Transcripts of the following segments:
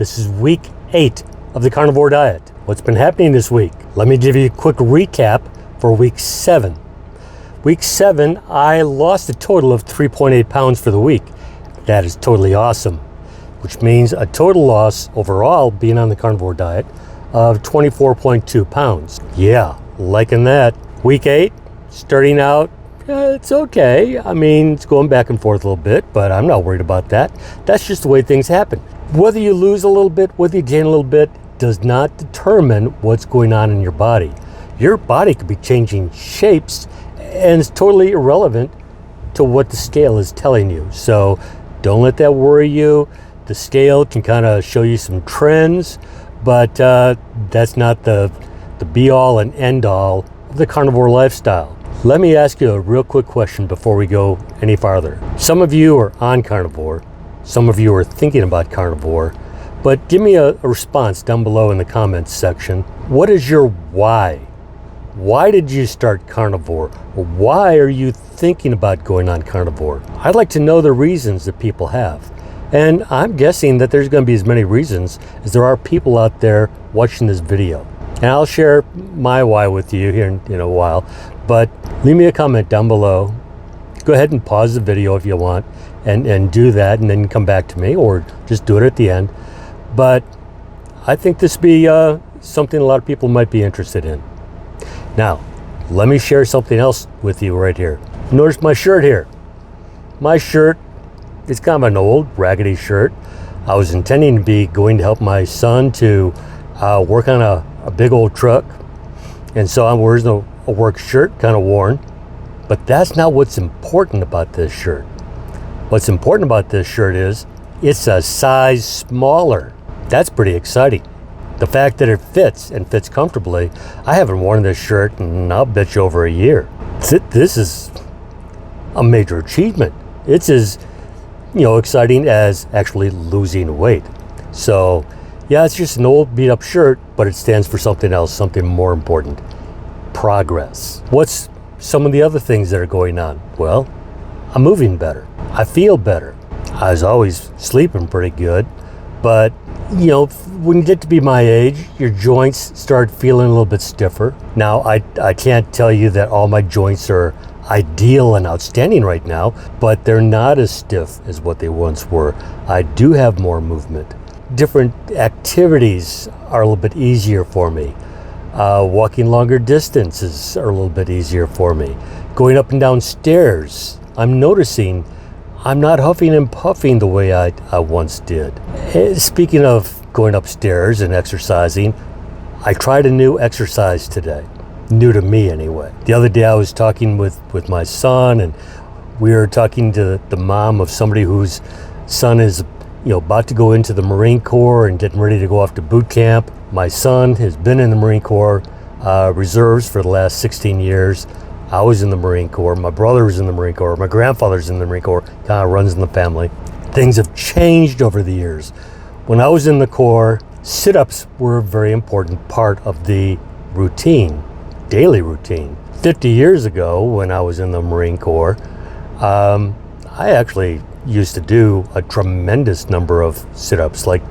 This is week 8 of the carnivore diet. What's been happening this week? Let me give you a quick recap for week 7. Week 7, I lost a total of 3.8 pounds for the week. That is totally awesome, which means a total loss overall, being on the carnivore diet, of 24.2 pounds. Yeah, liking that. Week 8, starting out, it's okay. I mean, it's going back and forth a little bit, but I'm not worried about that. That's just the way things happen. Whether you lose a little bit, whether you gain a little bit, does not determine what's going on in your body. Your body could be changing shapes, and it's totally irrelevant to what the scale is telling you. So don't let that worry you. The scale can kind of show you some trends, but that's not the be-all and end-all of the carnivore lifestyle. Let me ask you a real quick question before we go any farther. Some of you are on carnivore. Some of you are thinking about carnivore. But give me a response down below in the comments section. What is your why? Why did you start carnivore? Or why are you thinking about going on carnivore? I'd like to know the reasons that people have. And I'm guessing that there's going to be as many reasons as there are people out there watching this video. And I'll share my why with you here in a while. But leave me a comment down below. Go ahead and pause the video if you want and do that, and then come back to me, or just do it at the end. But I think this would be something a lot of people might be interested in. Now, let me share something else with you right here. Notice my shirt here. My shirt is kind of an old, raggedy shirt. I was intending to be going to help my son to work on a big old truck. And so I'm wearing a work shirt, kind of worn. But that's not what's important about this shirt. What's important about this shirt is it's a size smaller. That's pretty exciting. The fact that it fits and fits comfortably. I haven't worn this shirt in, I'll bet you, over a year. This is a major achievement. It's as exciting as actually losing weight. So yeah, it's just an old beat up shirt, but it stands for something else, something more important. Progress. What's some of the other things that are going on? Well, I'm moving better. I feel better. I was always sleeping pretty good, but when you get to be my age, your joints start feeling a little bit stiffer. Now, I can't tell you that all my joints are ideal and outstanding right now, but they're not as stiff as what they once were. I do have more movement. Different activities are a little bit easier for me. Walking longer distances are a little bit easier for me. Going up and down stairs, I'm noticing I'm not huffing and puffing the way I once did. Speaking of going upstairs and exercising, I tried a new exercise today. New to me anyway. The other day I was talking with my son, and we were talking to the mom of somebody whose son is about to go into the Marine Corps and getting ready to go off to boot camp. My son has been in the Marine Corps reserves for the last 16 years. I was in the Marine Corps. My brother was in the Marine Corps. My grandfather's in the Marine Corps. Kind of runs in the family. Things have changed over the years. When I was in the Corps, sit-ups were a very important part of the routine, daily routine. 50 years ago, when I was in the Marine Corps, I actually used to do a tremendous number of sit-ups, like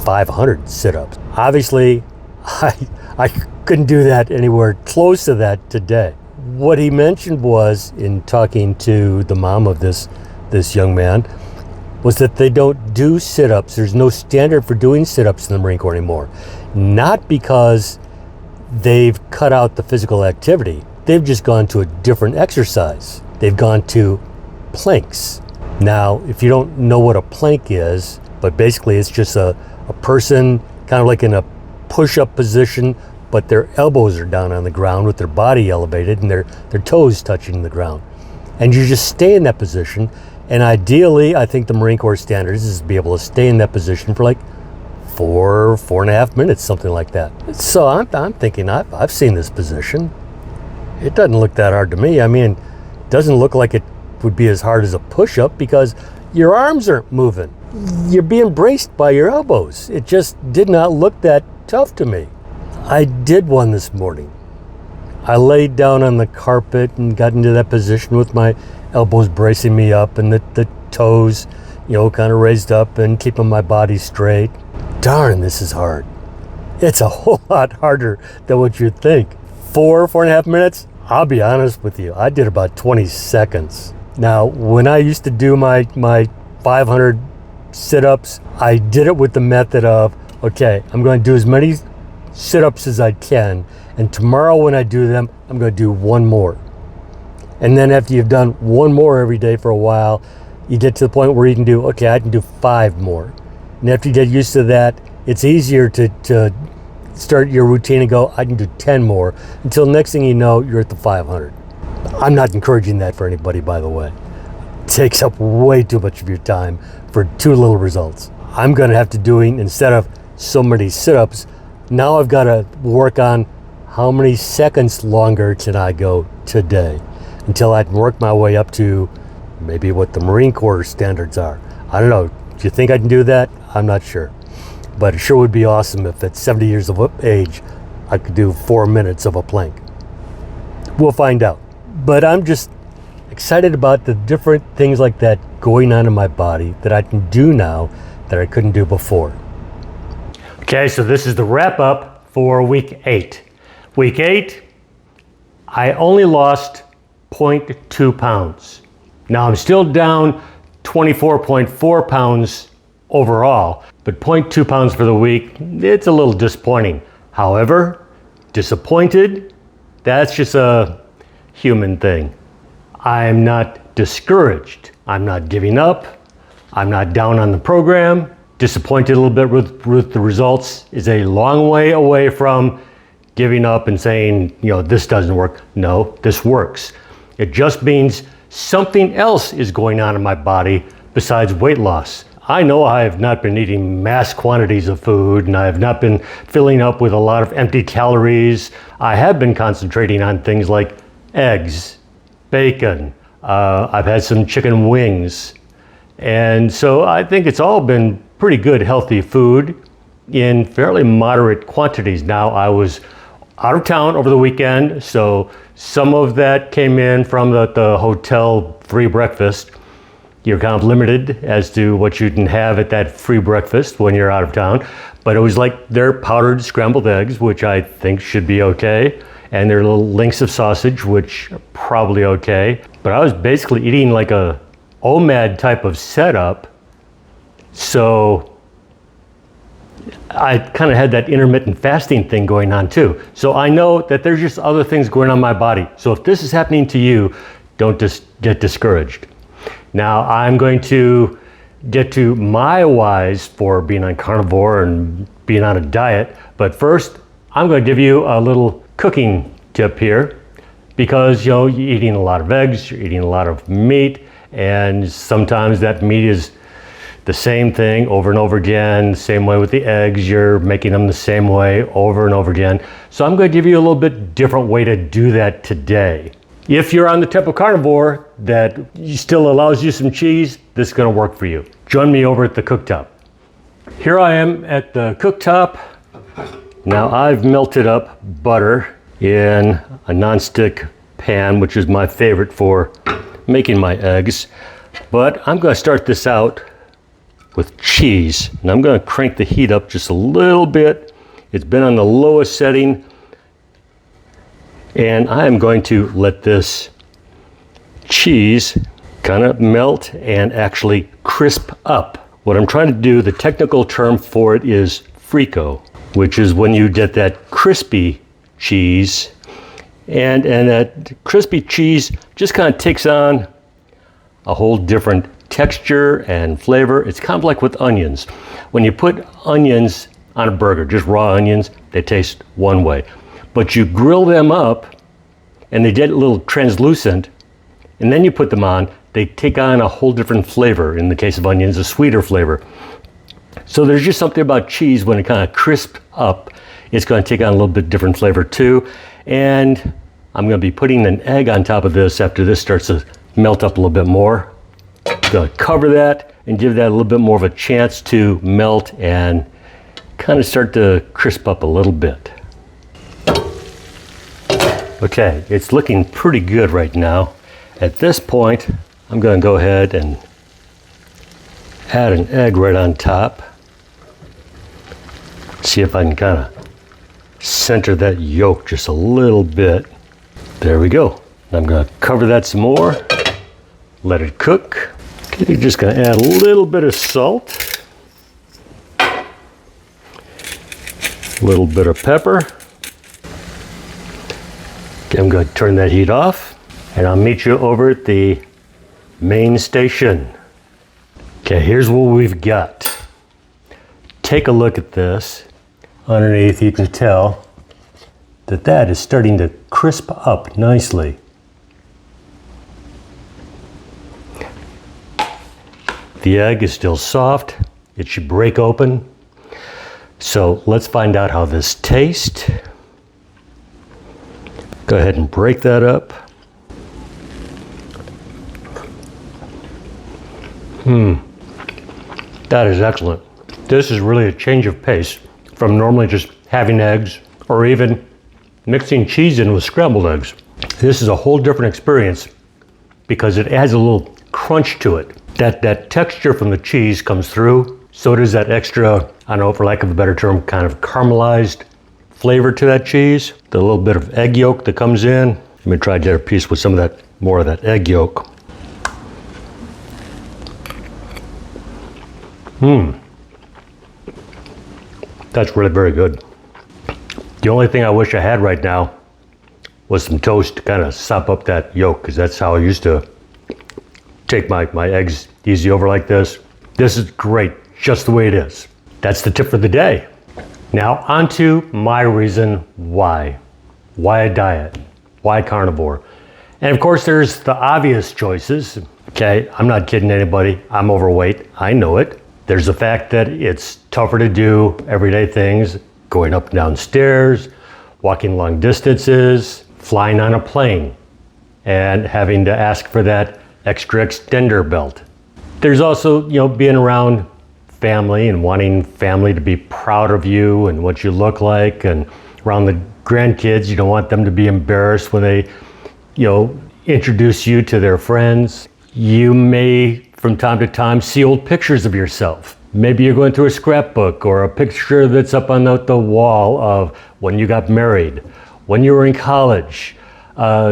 500 sit-ups. Obviously, I couldn't do that anywhere close to that today. What he mentioned was, in talking to the mom of this young man, was that they don't do sit-ups. There's no standard for doing sit-ups in the Marine Corps anymore. Not because they've cut out the physical activity. They've just gone to a different exercise. They've gone to planks. Now, if you don't know what a plank is, but basically it's just a person kind of like in a push-up position, but their elbows are down on the ground with their body elevated and their toes touching the ground. And you just stay in that position. And ideally, I think the Marine Corps standards is to be able to stay in that position for like 4.5 minutes, something like that. So I'm thinking, I've seen this position. It doesn't look that hard to me. I mean, it doesn't look like it would be as hard as a push-up because your arms aren't moving. You're being braced by your elbows. It just did not look that tough to me. I did one this morning. I laid down on the carpet and got into that position with my elbows bracing me up and the toes, kind of raised up and keeping my body straight. Darn, this is hard. It's a whole lot harder than what you'd think. 4.5 minutes? I'll be honest with you, I did about 20 seconds. Now, when I used to do my 500 sit-ups, I did it with the method of, okay, I'm going to do as many sit-ups as I can, and tomorrow when I do them, I'm going to do one more. And then after you've done one more every day for a while, you get to the point where you can do, okay, I can do 5 more. And after you get used to that, it's easier to start your routine and go, I can do 10 more, until next thing you know, you're at the 500. I'm not encouraging that for anybody, by the way. It takes up way too much of your time for too little results. I'm gonna have to doing, instead of so many sit-ups, now I've gotta work on how many seconds longer can I go today, until I can work my way up to maybe what the Marine Corps standards are. I don't know, do you think I can do that? I'm not sure. But it sure would be awesome if at 70 years of age, I could do 4 minutes of a plank. We'll find out. But I'm just excited about the different things like that going on in my body that I can do now that I couldn't do before. Okay, so this is the wrap up for week 8. Week 8, I only lost 0.2 pounds. Now I'm still down 24.4 pounds overall, but 0.2 pounds for the week, it's a little disappointing. However, disappointed, that's just a human thing. I'm not discouraged. I'm not giving up. I'm not down on the program. Disappointed a little bit with the results is a long way away from giving up and saying, this doesn't work. No, this works. It just means something else is going on in my body besides weight loss. I know I have not been eating mass quantities of food, and I have not been filling up with a lot of empty calories. I have been concentrating on things like eggs, bacon. I've had some chicken wings. And so I think it's all been pretty good, healthy food in fairly moderate quantities. Now, I was out of town over the weekend, so some of that came in from the hotel free breakfast. You're kind of limited as to what you can have at that free breakfast when you're out of town. But it was like their powdered scrambled eggs, which I think should be okay, and their little links of sausage, which are probably okay. But I was basically eating like a OMAD type of setup. So I kind of had that intermittent fasting thing going on too. So I know that there's just other things going on in my body. So if this is happening to you, don't just get discouraged. Now I'm going to get to my whys for being on carnivore and being on a diet. But first, I'm going to give you a little cooking tip here, because you're eating a lot of eggs, you're eating a lot of meat, and sometimes that meat is the same thing over and over again. Same way with the eggs, you're making them the same way over and over again. So I'm going to give you a little bit different way to do that today. If you're on the type of carnivore that still allows you some cheese, this is going to work for you. Join me over at the cooktop. Here I am at the cooktop. Now I've melted up butter in a nonstick pan, which is my favorite for making my eggs. But I'm going to start this out with cheese. And I'm going to crank the heat up just a little bit. It's been on the lowest setting. And I am going to let this cheese kind of melt and actually crisp up. What I'm trying to do, the technical term for it is frico, which is when you get that crispy cheese. And that crispy cheese just kind of takes on a whole different texture and flavor. It's kind of like with onions. When you put onions on a burger, just raw onions, they taste one way. But you grill them up and they get a little translucent, and then you put them on, they take on a whole different flavor. In the case of onions, a sweeter flavor. So there's just something about cheese when it kind of crisps up, it's going to take on a little bit different flavor too. And I'm going to be putting an egg on top of this after this starts to melt up a little bit more. I'm going to cover that and give that a little bit more of a chance to melt and kind of start to crisp up a little bit. Okay, it's looking pretty good right now. At this point, I'm going to go ahead and add an egg right on top. See if I can kind of center that yolk just a little bit. There we go. I'm going to cover that some more, let it cook. Okay, you're just going to add a little bit of salt, a little bit of pepper. Okay, I'm going to turn that heat off, and I'll meet you over at the main station. Okay, here's what we've got. Take a look at this. Underneath, you can tell that that is starting to crisp up nicely. The egg is still soft. It should break open. So let's find out how this tastes. Go ahead and break that up. That is excellent. This is really a change of pace from normally just having eggs or even mixing cheese in with scrambled eggs. This is a whole different experience because it adds a little crunch to it. That texture from the cheese comes through, so does that extra, I don't know, for lack of a better term, kind of caramelized flavor to that cheese. The little bit of egg yolk that comes in. Let me try to get a piece with some of that, more of that egg yolk. That's really very good. The only thing I wish I had right now was some toast to kind of sop up that yolk, because that's how I used to take my eggs easy over like this. This is great, just the way it is. That's the tip for the day. Now on to my reason why. Why a diet? Why carnivore? And of course there's the obvious choices. Okay, I'm not kidding anybody. I'm overweight, I know it. There's the fact that it's tougher to do everyday things, going up and down stairs, walking long distances, flying on a plane, and having to ask for that extra extender belt. There's also, being around family and wanting family to be proud of you and what you look like, and around the grandkids, you don't want them to be embarrassed when they, introduce you to their friends. You may, from time to time, see old pictures of yourself. Maybe you're going through a scrapbook or a picture that's up on the wall of when you got married, when you were in college,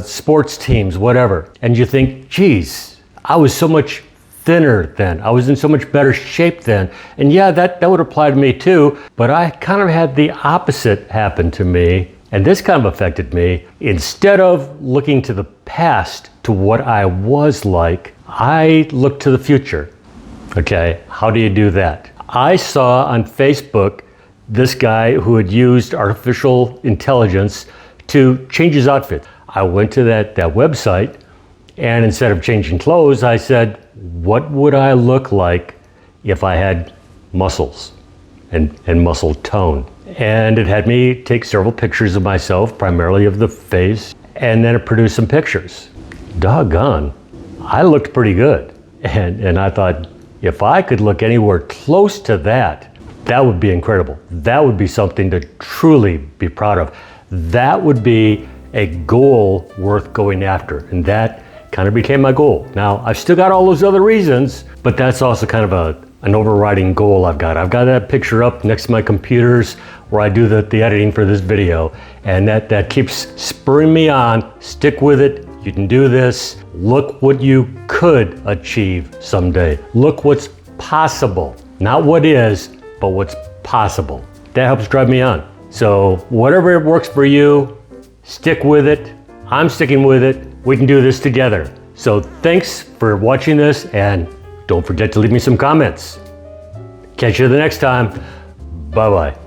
sports teams, whatever. And you think, geez, I was so much thinner then. I was in so much better shape then. And yeah, that would apply to me too, but I kind of had the opposite happen to me. And this kind of affected me. Instead of looking to the past, to what I was like, I looked to the future. Okay, how do you do that? I saw on Facebook this guy who had used artificial intelligence to change his outfit. I went to that website, and instead of changing clothes, I said, what would I look like if I had muscles and muscle tone? And it had me take several pictures of myself, primarily of the face, and then it produced some pictures. Doggone, I looked pretty good. And I thought, if I could look anywhere close to that, that would be incredible. That would be something to truly be proud of. That would be a goal worth going after. And that kind of became my goal. Now, I've still got all those other reasons, but that's also kind of an overriding goal I've got. I've got that picture up next to my computers where I do the editing for this video. And that keeps spurring me on. Stick with it. You can do this. Look what you could achieve someday. Look what's possible. Not what is, but what's possible. That helps drive me on. So whatever works for you, stick with it. I'm sticking with it. We can do this together. So thanks for watching this, and don't forget to leave me some comments. Catch you the next time. Bye-bye.